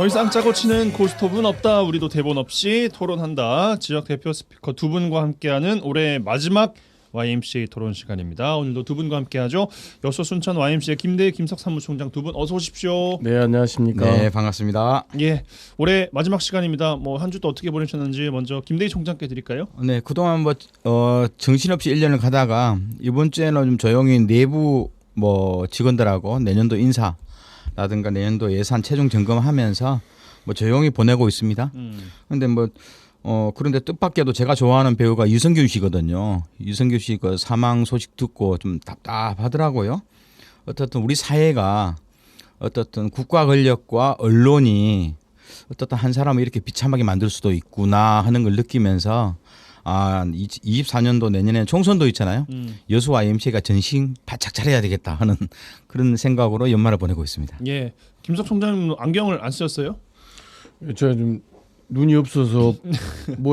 더 이상 짜고 치는 고스톱은 없다. 우리도 대본 없이 토론한다. 지역 대표 스피커 두 분과 함께하는 올해 마지막 YMCA 토론 시간입니다. 오늘도 두 분과 함께하죠. 여수 순천 YMCA 김대희 김석 사무총장 두 분 어서 오십시오. 네, 안녕하십니까. 네, 반갑습니다. 예, 올해 마지막 시간입니다. 뭐 한 주 또 어떻게 보내셨는지 먼저 김대희 총장께 드릴까요? 네, 그동안 정신없이 1년을 가다가 이번 주에는 좀 조용히 내부 직원들하고 내년도 인사라든가 내년도 예산 최종 점검하면서 조용히 보내고 있습니다. 그런데 그런데 뜻밖에도 제가 좋아하는 배우가 유승균 씨거든요. 유승균 씨 그 사망 소식 듣고 좀 답답하더라고요. 어떻든 우리 사회가 어떻든 국가 권력과 언론이 어떻든 한 사람을 이렇게 비참하게 만들 수도 있구나 하는 걸 느끼면서 24년도 내년에 총선도 있잖아요. 여수 YMCA가 전신 바짝 차려야 되겠다 하는 그런 생각으로 연말을 보내고 있습니다. 예, 김석 총장님 안경을 안 쓰셨어요? 제가 좀 눈이 없어서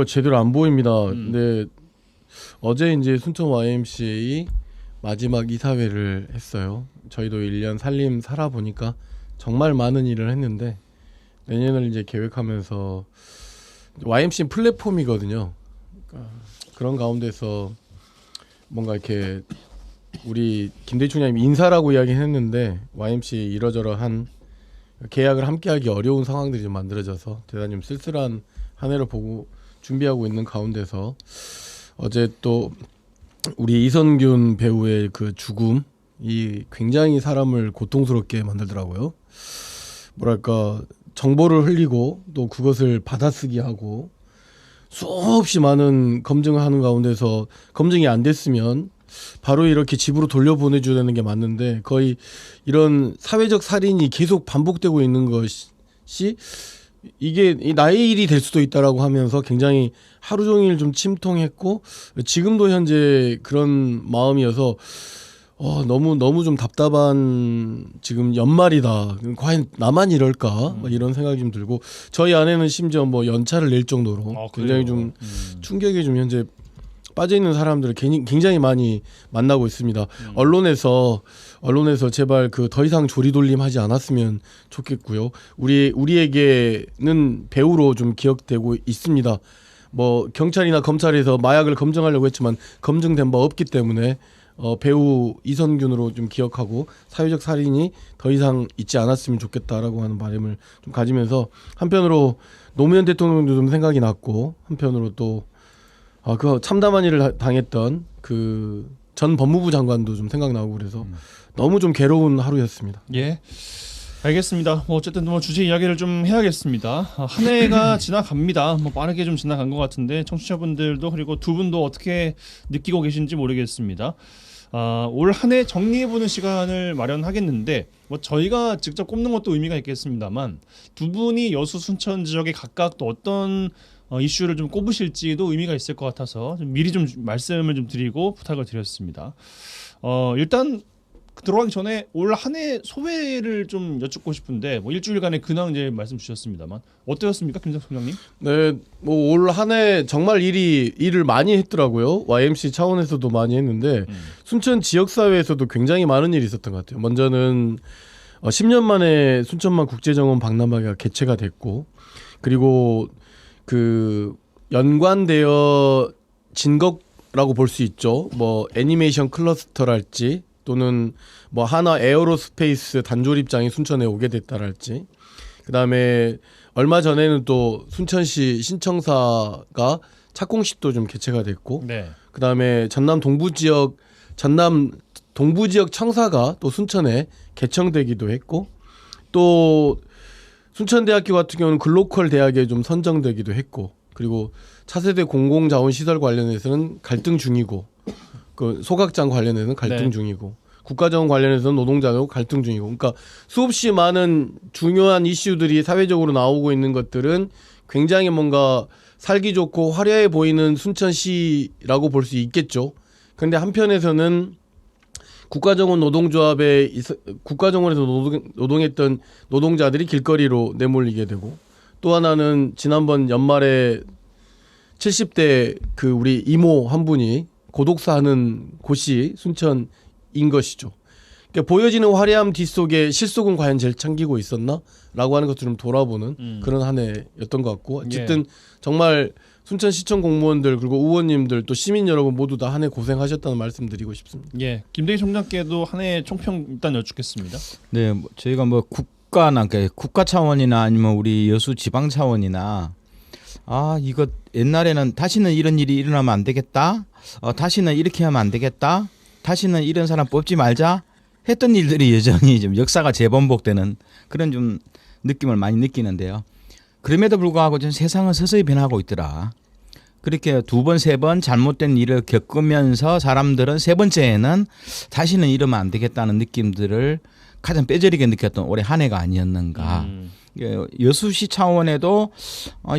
제대로 안 보입니다. 근데 어제 이제 순천 YMCA 마지막 이사회를 했어요. 저희도 1년 살림 살아보니까 정말 많은 일을 했는데 내년을 이제 계획하면서 YMCA 플랫폼이거든요. 그러니까 그런 가운데서 뭔가 이렇게 우리 김대희 총장님 인사라고 이야기했는데 YMCA 이러저러한 계약을 함께하기 어려운 상황들이 좀 만들어져서 대단히 좀 쓸쓸한 한 해를 보고 준비하고 있는 가운데서 어제 또 우리 이선균 배우의 그 죽음이 굉장히 사람을 고통스럽게 만들더라고요. 뭐랄까 정보를 흘리고 또 그것을 받아쓰기 하고 수없이 많은 검증을 하는 가운데서 검증이 안 됐으면 바로 이렇게 집으로 돌려보내줘야 되는 게 맞는데 거의 이런 사회적 살인이 계속 반복되고 있는 것이 이게 나의 일이 될 수도 있다라고 하면서 굉장히 하루 종일 좀 침통했고 지금도 현재 그런 마음이어서 너무 좀 답답한 지금 연말이다. 과연 나만 이럴까? 이런 생각이 좀 들고 저희 아내는 심지어 연차를 낼 정도로 굉장히 좀 충격에 좀 현재 빠져 있는 사람들을 굉장히 많이 만나고 있습니다. 언론에서 제발 그 더 이상 조리돌림 하지 않았으면 좋겠고요. 우리에게는 배우로 좀 기억되고 있습니다. 경찰이나 검찰에서 마약을 검증하려고 했지만 검증된 바 없기 때문에 배우 이선균으로 좀 기억하고 사회적 살인이 더 이상 있지 않았으면 좋겠다라고 하는 바람을 좀 가지면서 한편으로 노무현 대통령도 좀 생각이 났고 한편으로 또 그 참담한 일을 당했던 그 전 법무부 장관도 좀 생각나고 그래서 너무 좀 괴로운 하루였습니다. 예, 알겠습니다. 어쨌든 주제 이야기를 좀 해야겠습니다. 한 해가 지나갑니다. 빠르게 좀 지나간 것 같은데 청취자분들도 그리고 두 분도 어떻게 느끼고 계신지 모르겠습니다. 올 한 해 정리해보는 시간을 마련하겠는데 저희가 직접 꼽는 것도 의미가 있겠습니다만 두 분이 여수 순천 지역에 각각 또 어떤 이슈를 좀 꼽으실지도 의미가 있을 것 같아서 좀 미리 좀 말씀을 좀 드리고 부탁을 드렸습니다. 일단 들어가기 전에 올 한 해 소회를 좀 여쭙고 싶은데 일주일간의 근황 이제 말씀 주셨습니다만 어떠셨습니까, 김석 총장님? 네, 올 한 해 정말 일을 많이 했더라고요. YMC 차원에서도 많이 했는데 순천 지역사회에서도 굉장히 많은 일이 있었던 것 같아요. 먼저는 10년 만에 순천만 국제정원 박람회가 개최가 됐고 그리고 그 연관되어 진 것라고 볼 수 있죠. 애니메이션 클러스터랄지 또는 하나 에어로스페이스 단조립장이 순천에 오게 됐다랄지 그다음에 얼마 전에는 또 순천시 신청사가 착공식도 좀 개최가 됐고 네. 그다음에 전남 동부 지역 청사가 또 순천에 개청되기도 했고 또 순천대학교 같은 경우는 글로컬 대학에 좀 선정되기도 했고 그리고 차세대 공공자원시설 관련해서는 갈등 중이고 그 소각장 관련해서는 갈등 중이고 국가정원 관련해서는 노동자하고 갈등 중이고 그러니까 수없이 많은 중요한 이슈들이 사회적으로 나오고 있는 것들은 굉장히 뭔가 살기 좋고 화려해 보이는 순천시라고 볼 수 있겠죠. 그런데 한편에서는 국가정원에서 노동했던 노동자들이 길거리로 내몰리게 되고 또 하나는 지난번 연말에 70대 그 우리 이모 한 분이 고독사하는 곳이 순천인 것이죠. 그러니까 보여지는 화려함 뒤속에 실속은 과연 제일 챙기고 있었나?라고 하는 것들을 좀 돌아보는 그런 한 해였던 것 같고 어쨌든 정말 순천시청 공무원들 그리고 의원님들 또 시민 여러분 모두 다 한 해 고생하셨다는 말씀드리고 싶습니다. 예, 김대희 총장께도 한 해 총평 일단 여쭙겠습니다. 네, 뭐 저희가 뭐 국가 차원이나 아니면 우리 여수 지방 차원이나 이거 옛날에는 다시는 이런 일이 일어나면 안 되겠다. 다시는 이렇게 하면 안 되겠다. 다시는 이런 사람 뽑지 말자. 했던 일들이 여전히 좀 역사가 재반복되는 그런 좀 느낌을 많이 느끼는데요. 그럼에도 불구하고 좀 세상은 서서히 변하고 있더라. 그렇게 두 번, 세 번 잘못된 일을 겪으면서 사람들은 세 번째에는 다시는 이러면 안 되겠다는 느낌들을 가장 뼈저리게 느꼈던 올해 한 해가 아니었는가. 여수시 차원에도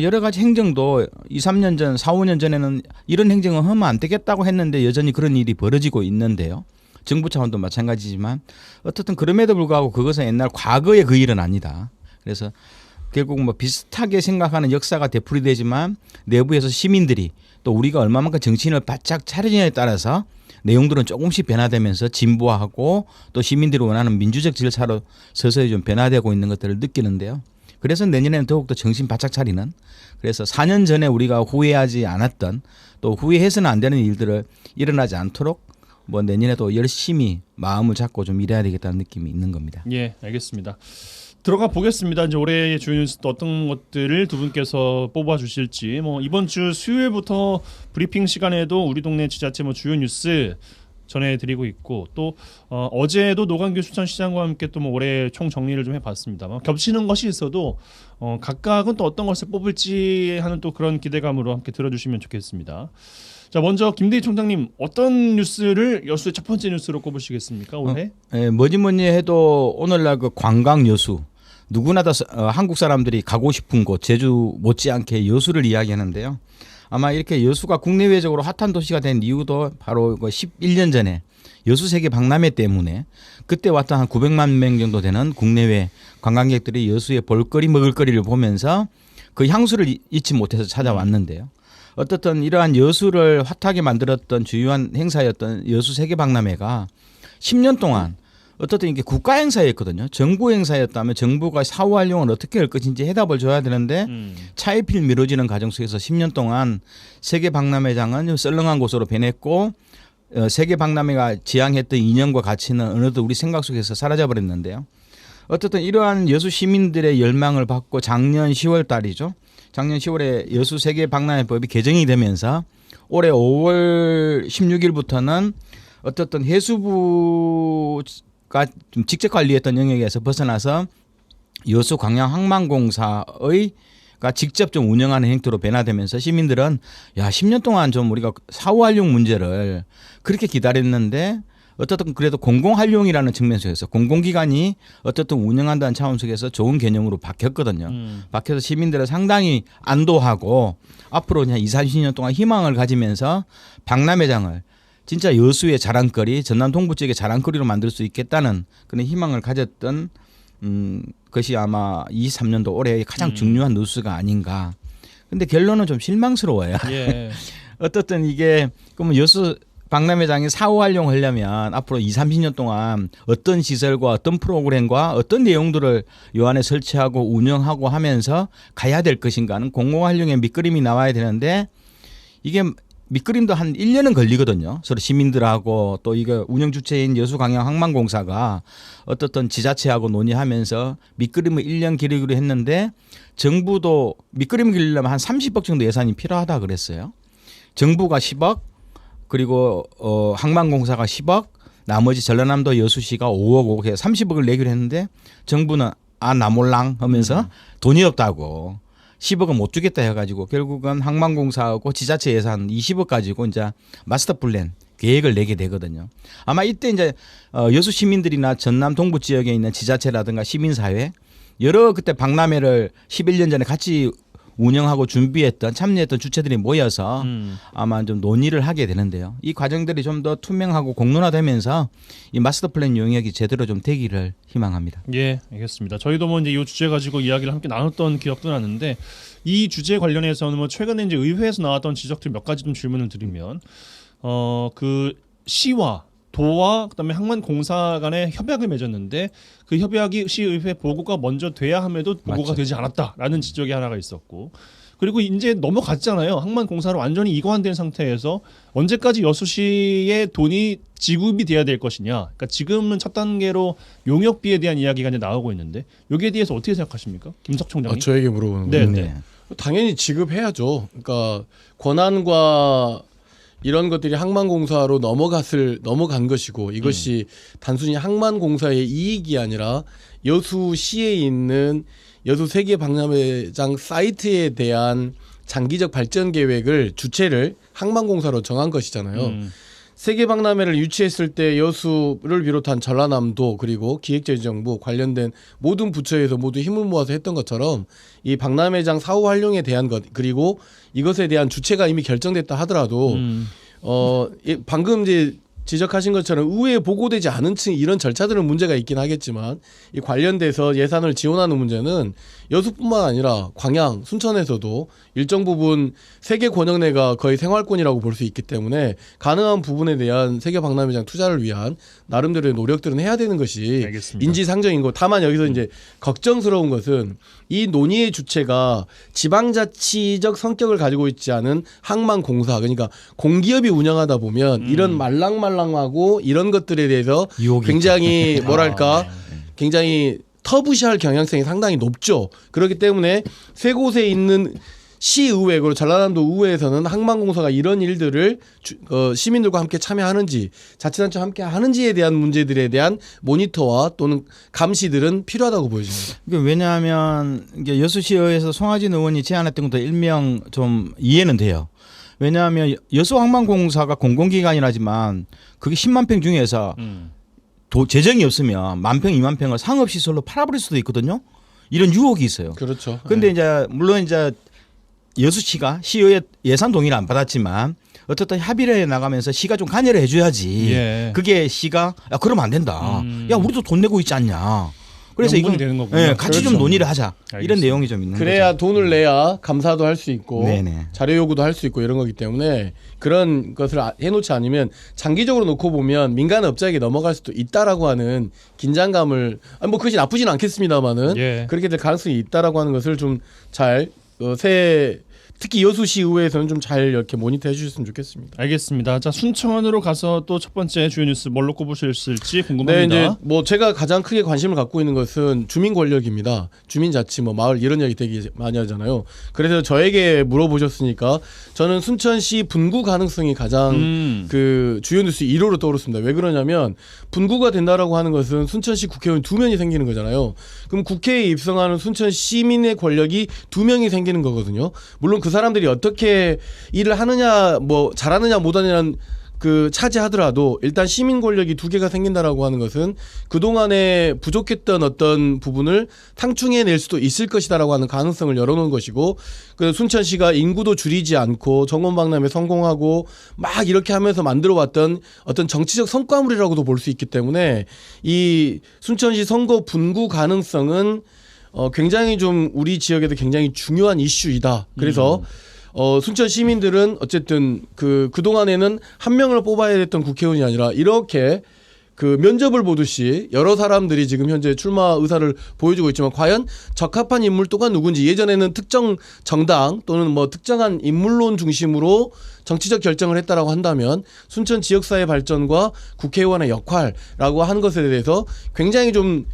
여러 가지 행정도 2, 3년 전, 4, 5년 전에는 이런 행정을 하면 안 되겠다고 했는데 여전히 그런 일이 벌어지고 있는데요. 정부 차원도 마찬가지지만 어떻든 그럼에도 불구하고 그것은 옛날 과거의 그 일은 아니다. 그래서 결국 뭐 비슷하게 생각하는 역사가 되풀이되지만 내부에서 시민들이 또 우리가 얼마만큼 정신을 바짝 차리느냐에 따라서 내용들은 조금씩 변화되면서 진보하고 또 시민들이 원하는 민주적 질서로 서서히 좀 변화되고 있는 것들을 느끼는데요. 그래서 내년에는 더욱더 정신 바짝 차리는 그래서 4년 전에 우리가 후회하지 않았던 또 후회해서는 안 되는 일들을 일어나지 않도록 뭐 내년에도 열심히 마음을 잡고 좀 일해야 되겠다는 느낌이 있는 겁니다. 예, 알겠습니다. 들어가 보겠습니다. 이제 올해의 주요 뉴스 또 어떤 것들을 두 분께서 뽑아 주실지 뭐 이번 주 수요일부터 브리핑 시간에도 우리 동네 지자체 뭐 주요 뉴스 전해드리고 있고 또 어제도 노광규 순천시장과 함께 또 뭐 올해 총 정리를 좀 해봤습니다. 겹치는 것이 있어도 각각은 또 어떤 것을 뽑을지 하는 또 그런 기대감으로 함께 들어주시면 좋겠습니다. 자, 먼저 김대희 총장님 어떤 뉴스를 여수의 첫 번째 뉴스로 꼽으시겠습니까 올해? 뭐지 해도 오늘날 그 관광 여수 누구나 다 한국 사람들이 가고 싶은 곳 제주 못지않게 여수를 이야기하는데요. 아마 이렇게 여수가 국내외적으로 핫한 도시가 된 이유도 바로 11년 전에 여수 세계 박람회 때문에 그때 왔던 한 900만 명 정도 되는 국내외 관광객들이 여수의 볼거리 먹을거리를 보면서 그 향수를 잊지 못해서 찾아왔는데요. 어떻든 이러한 여수를 핫하게 만들었던 주요한 행사였던 여수 세계 박람회가 10년 동안 어떻든 이게 국가 행사였거든요. 정부 행사였다면 정부가 사후 활용을 어떻게 할 것인지 해답을 줘야 되는데 차일피일 미뤄지는 과정 속에서 10년 동안 세계 박람회장은 썰렁한 곳으로 변했고 세계 박람회가 지향했던 이념과 가치는 어느덧 우리 생각 속에서 사라져 버렸는데요. 어쨌든 이러한 여수 시민들의 열망을 받고 작년 10월 달이죠. 작년 10월에 여수 세계 박람회법이 개정이 되면서 올해 5월 16일부터는 어쨌든 해수부가 좀 직접 관리했던 영역에서 벗어나서 여수광양항만공사의 가 직접 좀 운영하는 행태로 변화되면서 시민들은 10년 동안 좀 우리가 사후 활용 문제를 그렇게 기다렸는데 어쨌든 그래도 공공활용이라는 측면 속에서 공공기관이 어쨌든 운영한다는 차원 속에서 좋은 개념으로 바뀌었거든요. 바뀌어서 시민들은 상당히 안도하고 앞으로 그냥 20, 30년 동안 희망을 가지면서 박람회장을 진짜 여수의 자랑거리, 전남 동부 지역의 자랑거리로 만들 수 있겠다는 그런 희망을 가졌던 것이 아마 23년도 올해의 가장 중요한 뉴스가 아닌가. 근데 결론은 좀 실망스러워요. 예. 어떻든 이게 그러면 여수 박람회장이 사후 활용하려면 앞으로 20, 30년 동안 어떤 시설과 어떤 프로그램과 어떤 내용들을 요 안에 설치하고 운영하고 하면서 가야 될 것인가는 공공활용의 밑그림이 나와야 되는데 이게 밑그림도 한 1년은 걸리거든요. 서로 시민들하고 또 이거 운영 주체인 여수광양항만공사가 어떻든 지자체하고 논의하면서 밑그림을 1년 기르기로 했는데 정부도 밑그림을 기르려면 한 30억 정도 예산이 필요하다 그랬어요. 정부가 10억 그리고 항만공사가 10억 나머지 전라남도 여수시가 5억 해서 30억을 내기로 했는데 정부는 나 몰랑 하면서 돈이 없다고 10억은 못 주겠다 해가지고 결국은 항만공사하고 지자체 예산 20억 가지고 이제 마스터 플랜 계획을 내게 되거든요. 아마 이때 이제 여수 시민들이나 전남 동부 지역에 있는 지자체라든가 시민사회 여러 그때 박람회를 11년 전에 같이 운영하고 준비했던 참여했던 주체들이 모여서 아마 좀 논의를 하게 되는데요. 이 과정들이 좀 더 투명하고 공론화되면서 이 마스터 플랜 용역이 제대로 좀 되기를 희망합니다. 예, 알겠습니다. 저희도 뭐 이제 이 주제 가지고 이야기를 함께 나눴던 기억도 나는데 이 주제 관련해서는 뭐 최근에 이제 의회에서 나왔던 지적들 몇 가지 좀 질문을 드리면 그 시와 도와 그다음에 항만공사 간의 협약을 맺었는데 그 협약이 시의회 보고가 먼저 돼야 함에도 보고가 맞죠. 되지 않았다라는 지적이 하나가 있었고 그리고 이제 넘어갔잖아요. 항만공사로 완전히 이관된 상태에서 언제까지 여수시의 돈이 지급이 돼야 될 것이냐. 그러니까 지금은 첫 단계로 용역비에 대한 이야기가 이제 나오고 있는데 여기에 대해서 어떻게 생각하십니까, 김석 총장님? 저에게 물어보는 네, 거예요. 네. 당연히 지급해야죠. 그러니까 권한과 이런 것들이 항만공사로 넘어간 것이고 이것이 단순히 항만공사의 이익이 아니라 여수시에 있는 여수 세계박람회장 사이트에 대한 장기적 발전 계획을 주체를 항만공사로 정한 것이잖아요. 세계박람회를 유치했을 때 여수를 비롯한 전라남도 그리고 기획재정부 관련된 모든 부처에서 모두 힘을 모아서 했던 것처럼 이 박람회장 사후 활용에 대한 것 그리고 이것에 대한 주체가 이미 결정됐다 하더라도 방금 이제 지적하신 것처럼 의회에 보고되지 않은 층 이런 절차들은 문제가 있긴 하겠지만 이 관련돼서 예산을 지원하는 문제는 여수뿐만 아니라 광양, 순천에서도 일정 부분 세계 권역내가 거의 생활권이라고 볼 수 있기 때문에 가능한 부분에 대한 세계 박람회장 투자를 위한 나름대로의 노력들은 해야 되는 것이 알겠습니다. 인지상정인 거. 다만 여기서 이제 걱정스러운 것은 이 논의의 주체가 지방자치적 성격을 가지고 있지 않은 항만공사 그러니까 공기업이 운영하다 보면 이런 말랑말랑하고 이런 것들에 대해서 유혹이 굉장히 뭐랄까 굉장히 터부시할 경향성이 상당히 높죠. 그렇기 때문에 세 곳에 있는 시의회 그리고 전라남도 의회에서는 항만공사가 이런 일들을 시민들과 함께 참여하는지 자치단체와 함께 하는지에 대한 문제들에 대한 모니터와 또는 감시들은 필요하다고 보여집니다. 왜냐하면 이게 여수시의회에서 송하진 의원이 제안했던 것도 일명 좀 이해는 돼요. 왜냐하면 여수항만공사가 공공기관이라지만 그게 10만 평 중에서 재정이 없으면 10,000평, 20,000평을 상업시설로 팔아버릴 수도 있거든요. 이런 유혹이 있어요. 그렇죠. 그런데 이제 물론 이제 여수시가 시의회 예산 동의를 안 받았지만 어떻든 합의를 해 나가면서 시가 좀 관여를 해줘야지. 예. 그게 시가 야 그러면 안 된다. 야 우리도 돈 내고 있지 않냐. 그래서 명분이 이건 되는 거군요. 예, 같이 좀 그렇죠. 논의를 하자. 이런 알겠습니다. 내용이 좀 있는 그래야 거죠. 돈을 내야 감사도 할 수 있고 네네. 자료 요구도 할 수 있고 이런 거기 때문에 그런 것을 해놓지 않으면 장기적으로 놓고 보면 민간 업자에게 넘어갈 수도 있다라고 하는 긴장감을 뭐 그것이 나쁘진 않겠습니다만은 예. 그렇게 될 가능성이 있다라고 하는 것을 좀 잘 특히 여수시 의회에서는 좀 잘 이렇게 모니터해 주셨으면 좋겠습니다. 알겠습니다. 자, 순천으로 가서 또 첫 번째 주요 뉴스 뭘로 꼽으실지 궁금합니다. 네, 이제 뭐 제가 가장 크게 관심을 갖고 있는 것은 주민 권력입니다. 주민자치, 뭐 마을 이런 얘기 되게 많이 하잖아요. 그래서 저에게 물어보셨으니까 저는 순천시 분구 가능성이 가장 그 주요 뉴스 1호로 떠오르습니다. 왜 그러냐면 분구가 된다라고 하는 것은 순천시 국회의원 2명이 생기는 거잖아요. 그럼 국회에 입성하는 순천 시민의 권력이 2명이 생기는 거거든요. 물론 그 사람들이 어떻게 일을 하느냐, 뭐 잘하느냐 못하느냐는 그 차지하더라도 일단 시민 권력이 2개가 생긴다라고 하는 것은 그동안에 부족했던 어떤 부분을 상충해낼 수도 있을 것이다라고 하는 가능성을 열어놓은 것이고 그 순천시가 인구도 줄이지 않고 정원박람회 성공하고 막 이렇게 하면서 만들어왔던 어떤 정치적 성과물이라고도 볼 수 있기 때문에 이 순천시 선거 분구 가능성은 굉장히 좀 우리 지역에도 굉장히 중요한 이슈이다. 그래서 순천 시민들은 어쨌든 그동안에는 한 명을 뽑아야 됐던 국회의원이 아니라 이렇게 그 면접을 보듯이 여러 사람들이 지금 현재 출마 의사를 보여주고 있지만 과연 적합한 인물 또가 누군지 예전에는 특정 정당 또는 뭐 특정한 인물론 중심으로 정치적 결정을 했다라고 한다면 순천 지역사회 발전과 국회의원의 역할이라고 하는 것에 대해서 굉장히 좀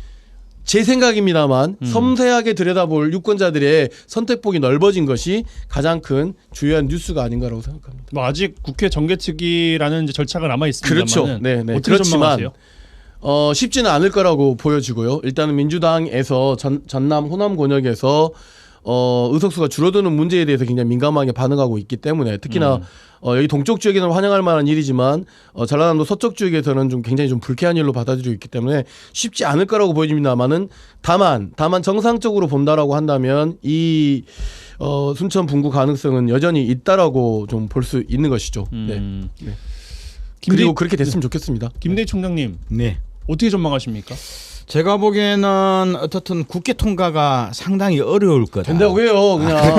제 생각입니다만 섬세하게 들여다볼 유권자들의 선택폭이 넓어진 것이 가장 큰 주요한 뉴스가 아닌가라고 생각합니다. 뭐 아직 국회 정개특위라는 이제 절차가 남아 있습니다만 그렇죠. 네, 네. 어떻게 그렇지만 전망하세요? 쉽지는 않을 거라고 보여지고요. 일단은 민주당에서 전남 호남 권역에서 의석수가 줄어드는 문제에 대해서 굉장히 민감하게 반응하고 있기 때문에 특히나 여기 동쪽 지역에서는 환영할 만한 일이지만 전라남도 서쪽 지역에서는 좀 굉장히 좀 불쾌한 일로 받아들이고 있기 때문에 쉽지 않을 거라고 보여집니다만은 다만 정상적으로 본다라고 한다면 이 순천 분구 가능성은 여전히 있다라고 좀 볼 수 있는 것이죠. 네. 김대희- 그리고 그렇게 됐으면 좋겠습니다. 김대희 총장님 네. 어떻게 전망하십니까? 제가 보기에는 어떻든 국회 통과가 상당히 어려울 거다. 된다고 해요, 그냥.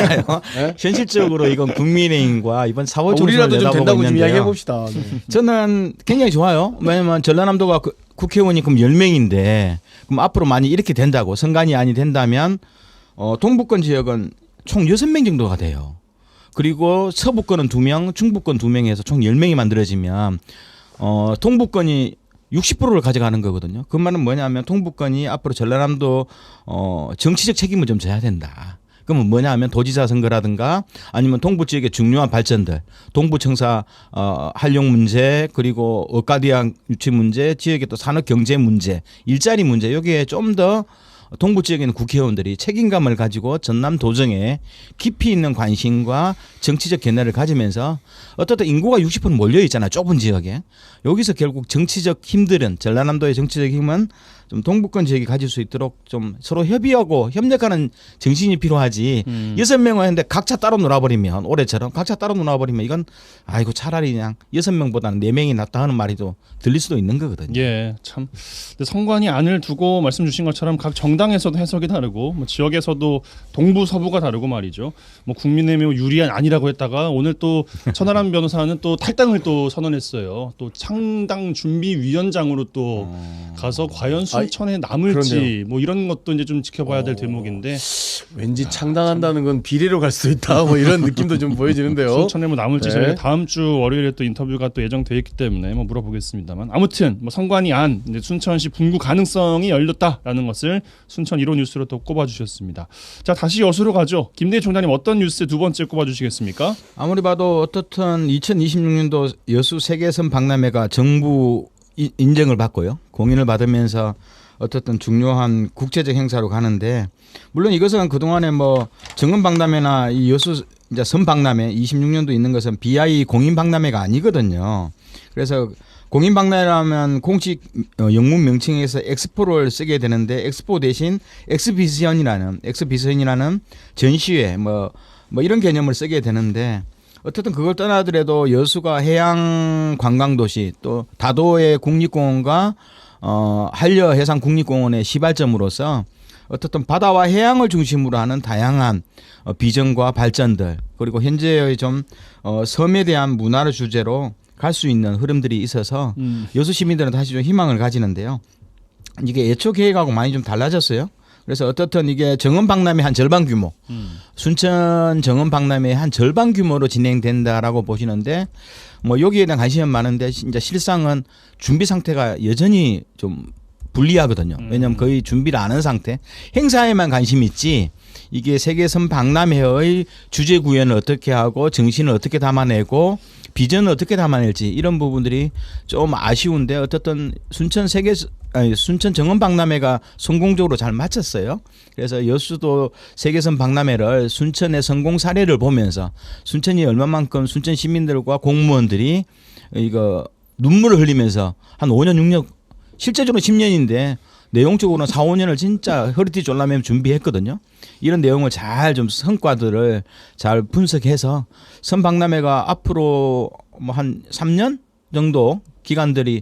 네? 현실적으로 이건 국민의힘과 이번 4월 총선을 우리라도 좀 내다보고 된다고 좀 있는데요. 이야기해 봅시다. 네. 저는 굉장히 좋아요. 왜냐면 전라남도가 국회의원이 그럼 10명인데 그럼 앞으로 만약 이렇게 된다고 선관위안이 된다면 동부권 지역은 총 6명 정도가 돼요. 그리고 서부권은 2명, 중부권 2명에서 총 10명이 만들어지면 동부권이 60%를 가져가는 거거든요. 그 말은 뭐냐면 동부권이 앞으로 전라남도 정치적 책임을 좀 져야 된다. 그러면 뭐냐 하면 도지사 선거라든가 아니면 동부 지역의 중요한 발전들, 동부청사 활용 문제, 그리고 어카디아 유치 문제, 지역의 또 산업 경제 문제, 일자리 문제, 여기에 좀 더 동부 지역에 있는 국회의원들이 책임감을 가지고 전남 도정에 깊이 있는 관심과 정치적 견해를 가지면서 어떻든 인구가 60% 몰려 있잖아요. 좁은 지역에. 여기서 결국 정치적 힘들은 전라남도의 정치적 힘은 좀 동부권 지역이 가질 수 있도록 좀 서로 협의하고 협력하는 정신이 필요하지. 6명을 했는데 각자 따로 놀아버리면 올해처럼 각자 따로 놀아버리면 이건 아이고 차라리 그냥 6명보다는 4명이 낫다 하는 말이 또 들릴 수도 있는 거거든요. 예, 참. 근데 선관위 안을 두고 말씀 주신 것처럼 각 정당에서도 해석이 다르고 뭐 지역에서도 동부 서부가 다르고 말이죠. 뭐 국민의힘이 유리한 안이라고 했다가 오늘 또 천하람 변호사는 또 탈당을 또 선언했어요. 또 창당 준비 위원장으로 또 가서 과연 순천에 남을지 그런데요. 뭐 이런 것도 이제 좀 지켜봐야 될 대목인데 왠지 창당한다는 건 비례로 갈 수 있다. 뭐 이런 느낌도 좀 보여지는데요. 순천에 뭐 남을지 네. 저희가 다음 주 월요일에 또 인터뷰가 또 예정돼 있기 때문에 뭐 물어보겠습니다만 아무튼 뭐 선관위 안 이제 순천시 분구 가능성이 열렸다라는 것을 순천 1호 뉴스로 또 꼽아주셨습니다. 자 다시 여수로 가죠. 김대희 총장님 어떤 뉴스 두 번째 꼽아주시겠습니까? 아무리 봐도 어떻든 2026년도 여수 세계선 박람회가 정부 인정을 받고요. 공인을 받으면서 어떻든 중요한 국제적 행사로 가는데 물론 이것은 그동안에 뭐 정은 박람회나 이 여수 이제 선 박람회 26년도 있는 것은 BI 공인 박람회가 아니거든요. 그래서 공인 박람회라면 공식 영문 명칭에서 엑스포를 쓰게 되는데 엑스포 대신 엑스비션이라는 전시회 뭐 이런 개념을 쓰게 되는데 어쨌든 그걸 떠나더라도 여수가 해양 관광 도시 또 다도해 국립공원과 한려 해상 국립공원의 시발점으로서 어떻든 바다와 해양을 중심으로 하는 다양한 비전과 발전들 그리고 현재의 좀 섬에 대한 문화를 주제로 갈 수 있는 흐름들이 있어서 여수 시민들은 다시 좀 희망을 가지는데요. 이게 애초 계획하고 많이 좀 달라졌어요. 그래서 어떻든 이게 정원 박람회 한 절반 규모, 순천 정원 박람회 한 절반 규모로 진행된다라고 보시는데 뭐 여기에 대한 관심은 많은데 진짜 실상은 준비 상태가 여전히 좀 불리하거든요. 왜냐하면 거의 준비를 안 한 상태. 행사에만 관심이 있지 이게 세계선 박람회의 주제 구현을 어떻게 하고 정신을 어떻게 담아내고 비전을 어떻게 담아낼지 이런 부분들이 좀 아쉬운데 어쨌든 순천 정원 박람회가 성공적으로 잘 마쳤어요. 그래서 여수도 세계선 박람회를 순천의 성공 사례를 보면서 순천이 얼마만큼 순천 시민들과 공무원들이 이거 눈물을 흘리면서 한 5년 6년 실제적으로 10년인데 내용적으로는 4, 5년을 진짜 허리띠 졸라매며 준비했거든요. 이런 내용을 잘 좀 성과들을 잘 분석해서 선박람회가 앞으로 뭐 한 3년 정도 기간들이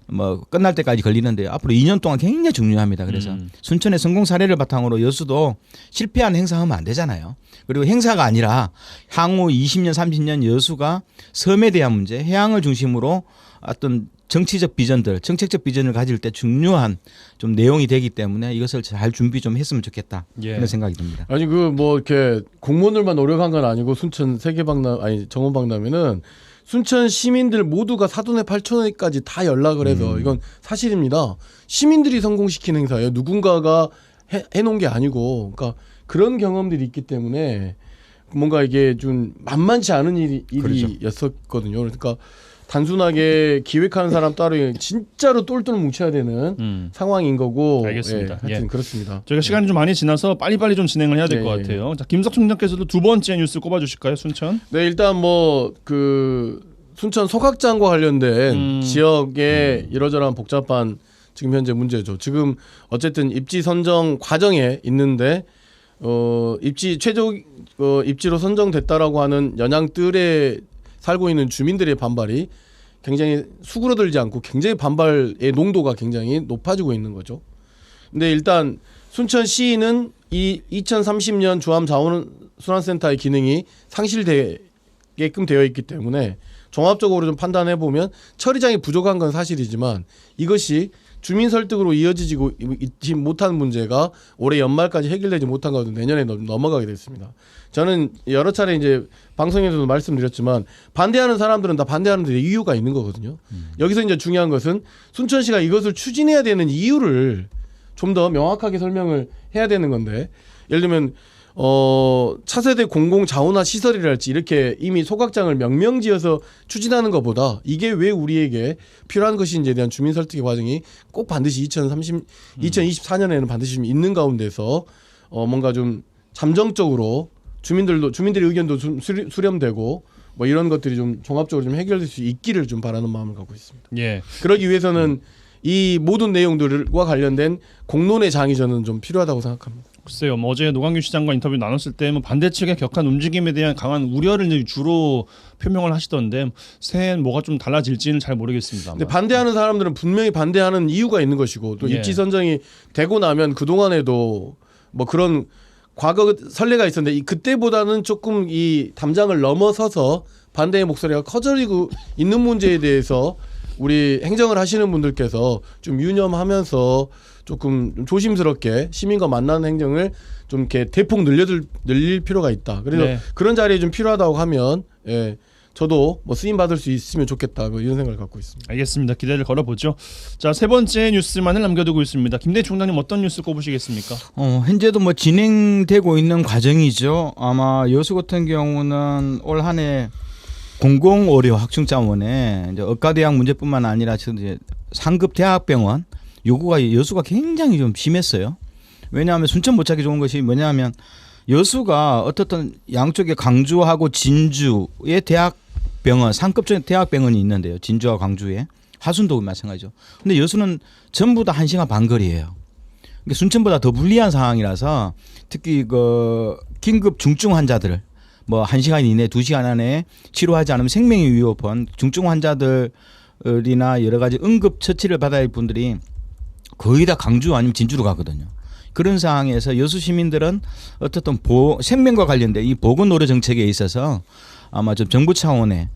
뭐 끝날 때까지 걸리는데 앞으로 2년 동안 굉장히 중요합니다. 그래서 순천의 성공 사례를 바탕으로 여수도 실패한 행사하면 안 되잖아요. 그리고 행사가 아니라 향후 20년, 30년 여수가 섬에 대한 문제, 해양을 중심으로 어떤 정치적 비전들, 정책적 비전을 가질 때 중요한 좀 내용이 되기 때문에 이것을 잘 준비 좀 했으면 좋겠다. 예. 그런 생각이 듭니다. 아니 그 뭐 이렇게 공무원들만 노력한 건 아니고 순천 세계박람 아니 정원 박람회는 순천 시민들 모두가 사돈의 8촌에까지 다 연락을 해서 이건 사실입니다. 시민들이 성공시킨 행사예요. 누군가가 해놓은 게 아니고, 그러니까 그런 경험들이 있기 때문에 뭔가 이게 좀 만만치 않은 일이었었거든요. 그러니까 단순하게 기획하는 사람 따로 진짜로 똘똘 뭉쳐야 되는 상황인 거고. 알겠습니다. 예, 하여튼 예. 그렇습니다. 저희가 시간이 좀 많이 지나서 빨리빨리 좀 진행을 해야 될 것 예, 같아요. 자, 김석 총장께서도 두 번째 뉴스 꼽아주실까요, 순천? 네, 일단 뭐 그 순천 소각장과 관련된 지역의 이러저러한 복잡한 지금 현재 문제죠. 지금 어쨌든 입지 선정 과정에 있는데 입지 최종 입지로 선정됐다라고 하는 연양뜰에 살고 있는 주민들의 반발이 굉장히 수그러들지 않고 굉장히 반발의 농도가 굉장히 높아지고 있는 거죠. 근데 일단 순천시는 이 2030년 주암 자원순환센터의 기능이 상실되게끔 되어 있기 때문에 종합적으로 좀 판단해 보면 처리장이 부족한 건 사실이지만 이것이 주민 설득으로 이어지지 못한 문제가 올해 연말까지 해결되지 못한 것도 내년에 넘어가게 됐습니다. 저는 여러 차례 이제 방송에서도 말씀드렸지만 반대하는 사람들은 다 반대하는 데 이유가 있는 거거든요. 여기서 이제 중요한 것은 순천시가 이것을 추진해야 되는 이유를 좀 더 명확하게 설명을 해야 되는 건데 예를 들면 차세대 공공 자원화 시설이랄지 이렇게 이미 소각장을 명명지어서 추진하는 것보다 이게 왜 우리에게 필요한 것인지에 대한 주민 설득의 과정이 꼭 반드시 2024년에는 반드시 좀 있는 가운데서 뭔가 좀 잠정적으로 주민들의 의견도 좀 수렴되고 뭐 이런 것들이 좀 종합적으로 좀 해결될 수 있기를 좀 바라는 마음을 갖고 있습니다. 예. 그러기 위해서는 이 모든 내용들과 관련된 공론의 장이 저는 좀 필요하다고 생각합니다. 글쎄요. 뭐 어제 노광규 시장과 인터뷰 나눴을 때 뭐 반대 측의 격한 움직임에 대한 강한 우려를 이제 주로 표명을 하시던데 새해엔 뭐가 좀 달라질지는 잘 모르겠습니다. 근데 반대하는 사람들은 분명히 반대하는 이유가 있는 것이고 또 예. 입지 선정이 되고 나면 그 동안에도 뭐 그런 과거 선례가 있었는데 그때보다는 조금 이 담장을 넘어서서 반대의 목소리가 커져지고 있는 문제에 대해서 우리 행정을 하시는 분들께서 좀 유념하면서 조금 조심스럽게 시민과 만나는 행정을 좀 이렇게 대폭 늘릴 필요가 있다. 그래서 네. 그런 자리에 좀 필요하다고 하면 저도 뭐 쓰임 받을 수 있으면 좋겠다. 뭐 이런 생각을 갖고 있습니다. 알겠습니다. 기대를 걸어보죠. 자, 세 번째 뉴스만을 남겨두고 있습니다. 김대희 총장님 어떤 뉴스 꼽으시겠습니까? 현재도 뭐 진행되고 있는 과정이죠. 아마 여수 같은 경우는 올 한해 공공의료 확충자원에 이제 의과대학 문제뿐만 아니라 지금 이제 상급 대학병원 요구가 여수가 굉장히 좀 심했어요. 왜냐하면 순천 못 찾기 좋은 것이 뭐냐면 여수가 어떻든 양쪽에 강주하고 진주의 대학병원 상급적인 대학병원이 있는데요. 진주와 광주에 하순도 마찬가지죠. 근데 여수는 전부 다 1시간 반 거리예요. 그러니까 순천보다 더 불리한 상황이라서 특히 그 긴급 중증 환자들 뭐 1시간 이내, 2시간 안에 치료하지 않으면 생명이 위협한 중증 환자들이나 여러 가지 응급 처치를 받아야 할 분들이 거의 다 강주 아니면 진주로 가거든요. 그런 상황에서 여수 시민들은 어떻든 생명과 관련된 이 보건의료 정책에 있어서 아마 좀 정부 차원의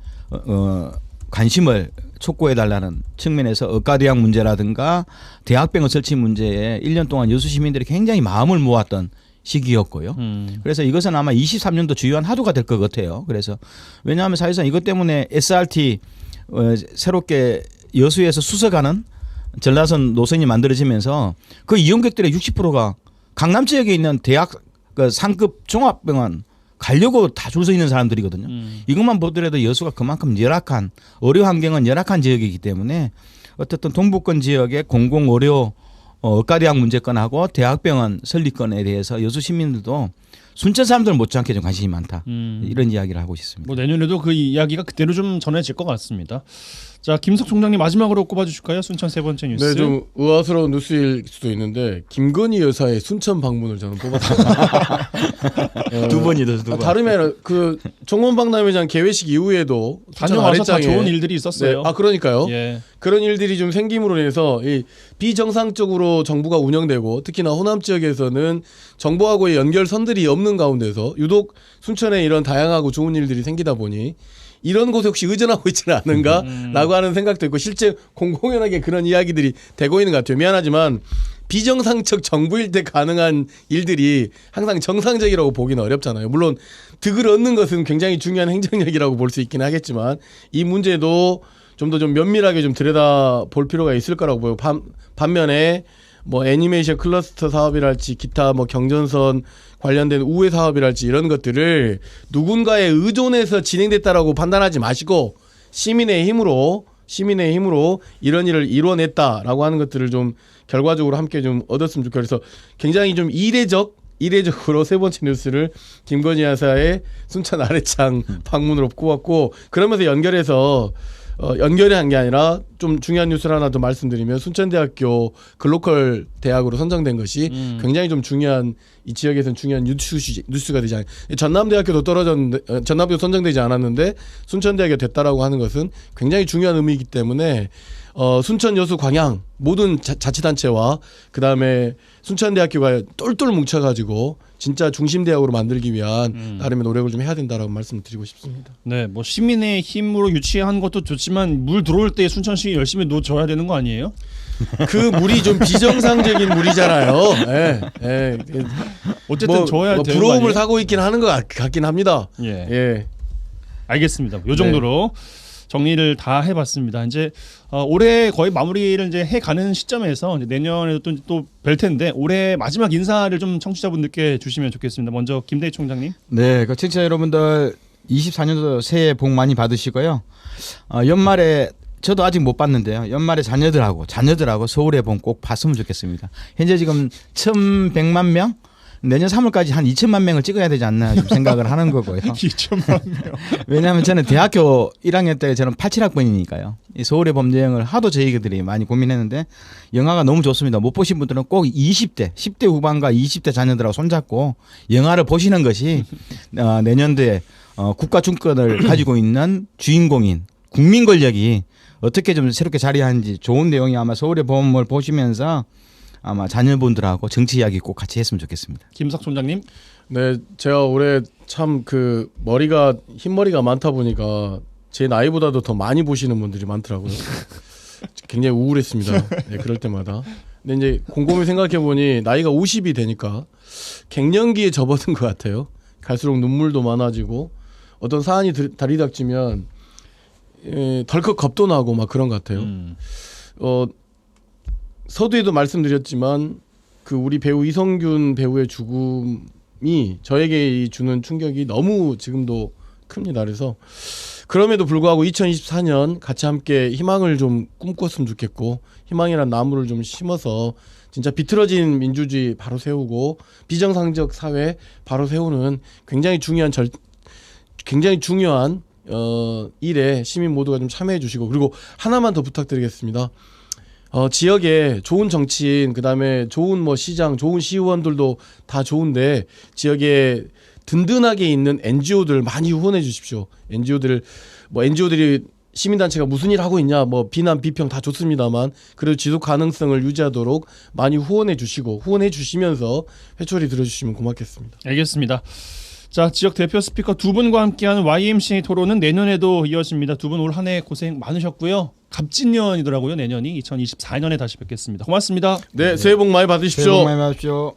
관심을 촉구해달라는 측면에서 의과대학 문제라든가 대학병원 설치 문제에 1년 동안 여수 시민들이 굉장히 마음을 모았던 시기였고요. 그래서 이것은 아마 23년도 주요한 화두가 될 것 같아요. 그래서 왜냐하면 사실상 이것 때문에 SRT 새롭게 여수에서 수서가는 전라선 노선이 만들어지면서 그 이용객들의 60%가 강남 지역에 있는 대학 그 상급 종합병원 가려고 다 줄 서 있는 사람들이거든요. 이것만 보더라도 여수가 그만큼 열악한 의료 환경은 열악한 지역이기 때문에 어쨌든 동부권 지역의 공공의료 의과대학 문제건하고 대학병원 설립건에 대해서 여수 시민들도 순천 사람들은 못지않게 좀 관심이 많다. 이런 이야기를 하고 있습니다. 뭐 내년에도 그 이야기가 그때로 좀 전해질 것 같습니다. 자, 김석 총장님 마지막으로 꼽아주실까요? 순천 세 번째 뉴스. 네, 좀 의아스러운 뉴스일 수도 있는데 김건희 여사의 순천 방문을 저는 뽑았습니다. 두 번이다, 두 번. 다름이 아니라 그 정원박람회장 개회식 이후에도 다녀와서 다 아래장에 좋은 일들이 있었어요. 네, 그러니까요. 예. 그런 일들이 좀 생김으로 인해서 이 비정상적으로 정부가 운영되고 특히나 호남 지역에서는 정부하고의 연결선들이 없는 가운데서 유독 순천에 이런 다양하고 좋은 일들이 생기다 보니 이런 곳에 혹시 의존하고 있지는 않은가라고 하는 생각도 있고 실제 공공연하게 그런 이야기들이 되고 있는 것 같아요. 미안하지만 비정상적 정부일 때 가능한 일들이 항상 정상적이라고 보기는 어렵잖아요. 물론 득을 얻는 것은 굉장히 중요한 행정력이라고 볼 수 있긴 하겠지만 이 문제도 좀 더 좀 면밀하게 좀 들여다 볼 필요가 있을 거라고 보여요. 반면에 뭐 애니메이션 클러스터 사업이랄지 기타 뭐 경전선 관련된 우회 사업이랄지 이런 것들을 누군가에 의존해서 진행됐다라고 판단하지 마시고 시민의 힘으로 이런 일을 이뤄냈다라고 하는 것들을 좀 결과적으로 함께 좀 얻었으면 좋겠어요. 그래서 굉장히 좀 이례적으로 세 번째 뉴스를 김건희 여사의 순천 아래창 방문으로 꼽았고 그러면서 연결해서 연결이 한 게 아니라 좀 중요한 뉴스를 하나 더 말씀드리면 순천대학교 글로컬 대학으로 선정된 것이 굉장히 좀 중요한 이 지역에서는 중요한 뉴스가 되지 않아요. 전남대학교도 떨어졌는데 전남대도 선정되지 않았는데 순천대학이 됐다라고 하는 것은 굉장히 중요한 의미이기 때문에 순천 여수 광양 모든 자치단체와 그다음에 순천대학교가 똘똘 뭉쳐가지고 진짜 중심대학으로 만들기 위한 나름의 노력을 좀 해야 된다라고 말씀을 드리고 싶습니다. 네, 뭐 시민의 힘으로 유치한 것도 좋지만 물 들어올 때 순천시 열심히 놓줘야 되는 거 아니에요? 그 물이 좀 비정상적인 물이잖아요. 예, 예. 어쨌든 줘야 되는 거 부러움을 아니에요? 사고 있긴 하는 것 같긴 합니다. 예. 예. 알겠습니다. 요 정도로 정리를 다 해봤습니다. 이제 올해 거의 마무리를 이제 해가는 시점에서 이제 내년에도 또 뵐 텐데 올해 마지막 인사를 좀 청취자분들께 주시면 좋겠습니다. 먼저 김대희 총장님. 네, 그 청취자 여러분들 24년도 새해 복 많이 받으시고요. 연말에 저도 아직 못 봤는데요. 연말에 자녀들하고 서울의 봄 꼭 봤으면 좋겠습니다. 현재 지금 1,100만 명? 내년 3월까지 한 2천만 명을 찍어야 되지 않나 좀 생각을 하는 거고요. 2천만 명. 왜냐하면 저는 대학교 1학년 때 저는 87학번이니까요. 이 서울의 봄 여행을 하도 저희들이 많이 고민했는데 영화가 너무 좋습니다. 못 보신 분들은 꼭 20대, 10대 후반과 20대 자녀들하고 손잡고 영화를 보시는 것이 내년도에 국가 중권을 가지고 있는 주인공인 국민 권력이 어떻게 좀 새롭게 자리하는지 좋은 내용이 아마 서울의 봄을 보시면서 아마 자녀분들하고 정치 이야기 꼭 같이 했으면 좋겠습니다. 김석 총장님. 네, 제가 올해 참 그 머리가 흰머리가 많다 보니까 제 나이보다도 더 많이 보시는 분들이 많더라고요. 굉장히 우울했습니다. 네, 그럴 때마다. 근데 이제 곰곰이 생각해 보니 나이가 50이 되니까 갱년기에 접어든 것 같아요. 갈수록 눈물도 많아지고 어떤 사안이 다리닥치면 덜컥 겁도 나고 막 그런 것 같아요. 서두에도 말씀드렸지만 그 우리 배우 이성균 배우의 죽음이 저에게 주는 충격이 너무 지금도 큽니다. 그래서 그럼에도 불구하고 2024년 같이 함께 희망을 좀 꿈꿨으면 좋겠고 희망이란 나무를 좀 심어서 진짜 비틀어진 민주주의 바로 세우고 비정상적 사회 바로 세우는 굉장히 중요한 일에 시민 모두가 좀 참여해 주시고 그리고 하나만 더 부탁드리겠습니다. 지역에 좋은 정치인 그다음에 좋은 뭐 시장 좋은 시의원들도 다 좋은데 지역에 든든하게 있는 NGO들 많이 후원해 주십시오. NGO들이 시민단체가 무슨 일 하고 있냐 뭐 비난 비평 다 좋습니다만 그래도 지속 가능성을 유지하도록 많이 후원해 주시면서 회초리 들어주시면 고맙겠습니다. 알겠습니다. 자, 지역 대표 스피커 두 분과 함께하는 YMCA 토론은 내년에도 이어집니다. 두 분 올 한 해 고생 많으셨고요. 갑진년이더라고요. 내년이 2024년에 다시 뵙겠습니다. 고맙습니다. 네, 새해 복 많이 받으십시오. 새해 복 많이 받으십시오.